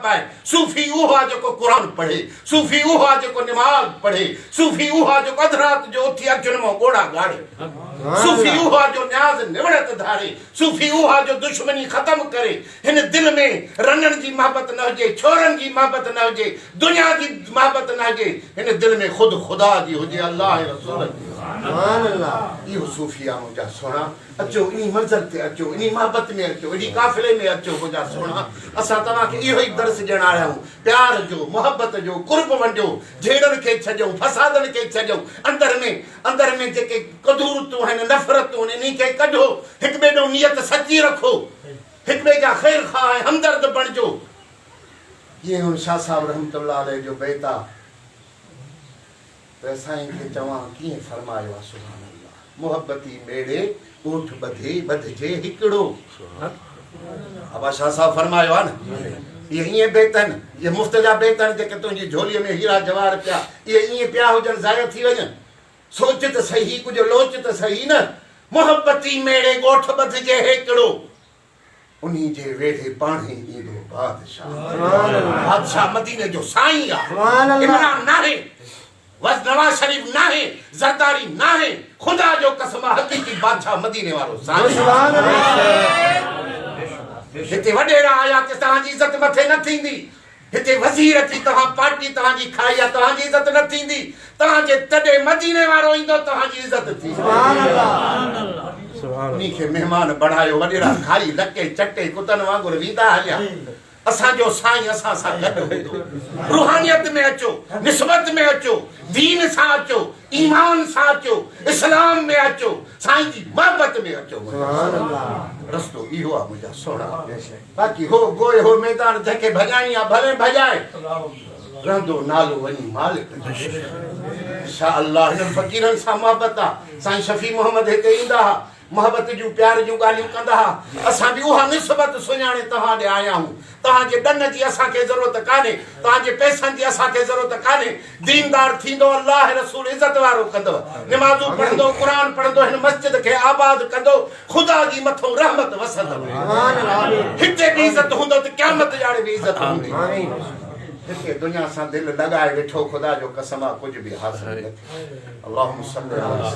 पाए। सूफ़ी उहो आहे जेको क़ुरान पढ़े, सूफ़ी उहो आहे जेको निमाज़ पढ़े, सूफ़ी उहो आहे जेको अधु राति जो उथी अर्जुन मां ॻोड़ा ॻाड़े, सूफ़ी उहो आहे जो न्याज़ निवड़त धारे, सूफ़ी उहो आहे जो दुश्मनी ख़तमु करे। हिन दिलि में रननि जी मोहबत न हुजे, छोरनि जी मोहबत न हुजे, दुनिया जी मोहबत न हुजे, हिन दिलि में ख़ुदि ख़ुदा जी हुजे, अल्लाह रसूल जी। इहो सूफ़ी आहे मुंहिंजा सुहिणा। अचो इन मंज़िल ते अचो, इन मोहबत में अचो, इन काफ़िले में अचो मुंहिंजा सुहिणा। असां तव्हांखे इहो ई दर्स ॾियण आया आहियूं, प्यार जो, मोहबत जो, कुर्ब वंडियो, झेड़नि खे छॾियो, फसादनि खे छॾियो, अंदर में जेके कदूरतूं आहिनि, नफ़रतूं आहिनि, इन खे कढो, हिक ॿिए ॾों नियत सची रखो, हिक ॿिए जा ख़ैर ख़्वाह हमदर्द बणिजो। जीअं हुन शाह साहिब रहमतुल्लाह अलैह जो बैत आहे, त साईं खे चवां कीअं फरमायो आहे, सुभान अल्लाह, मोहब्बती मेड़े ॻोठ ॿधे ॿधजे हिकिड़ो। अबा शाह साहिब फरमायो आहे न, इहे ईअं बैत आहिनि, इहे मुफ़्त जा बैत आहिनि जेके तुंहिंजी झोलीअ में हीरा जवाहर पिया, इहे ईअं पिया हुजनि ज़ाया थी वञनि। सोच त सही, कुझु लोच त सही न। मोहब्बती मेड़े ॻोठ ॿधजे हिकिड़ो, उन्ही जे वेढ़े पाणे ईंदो बादशाह। बादशाह मदीने जो साईं आहे, इमरान नाहे, नवाज़ शरीफ नाहे, ज़रदारी नाहे, खुदा जो कसम हक़ीक़ी बादशाह मदीने वारो साईं। हिते वॾेरा आया त तव्हांजी इज़त मथे न थींदी, हिते वज़ीर थी तव्हां पार्टी तव्हांजी खाई आहे, तव्हांजी इज़त न थींदी, तव्हांजे तॾहिं मदीने वारो ईंदो तव्हांजी इज़त थींदी। उन्ही खे महिमान बढ़ायो, वॾेरा खाई लके चटे कुतनि वांगुरु वींदा हलिया। असांजो साईं असां सां गॾु हूंदो। रूहानियत में अचो, निस्बत में अचो, दीन सां अचो, ईमान सां अचो, इस्लाम में अचो, साईं जी मोहबत में अचो। रस्तो इहो आहे मुंहिंजा सोना। बाक़ी हो गोए हो मैदान जंहिंखे भॼाइणी आहे भले भॼाए, रहंदो नालो वञी मालिक जो। इंशा अल्लाह हिननि फ़क़ीरनि सां मोहबत आहे। साईं शफ़ी मोहम्मद हिते ईंदा हुआ, मोहबत जूं प्यार जूं ॻाल्हियूं कंदा हुआ। असां बि उहा निस्बत सुञाणे तव्हां ॾे आया आहियूं। तव्हांजे ॾन जी असांखे ज़रूरत कान्हे, तव्हांजे पैसनि जी असांखे ज़रूरत कान्हे। दीनदार थींदो, अल्लाह रसूल इज़त वारो कंदव, निमाज़ूं पढ़ंदो, क़ुरान पढ़ंदो, हिन मस्जिद खे आबाद कंदो, ख़ुदा जी मथां रहमत वसंदव। हिते बि इज़त हूंदो त क़यामत ॼाणे बि इज़त हूंदी। हिते दुनिया सां दिलि लॻाए वेठो, ख़ुदा जो कसम आहे कुझु बि हासिल न थिए। अल्लाहुम्मा सल्ली अला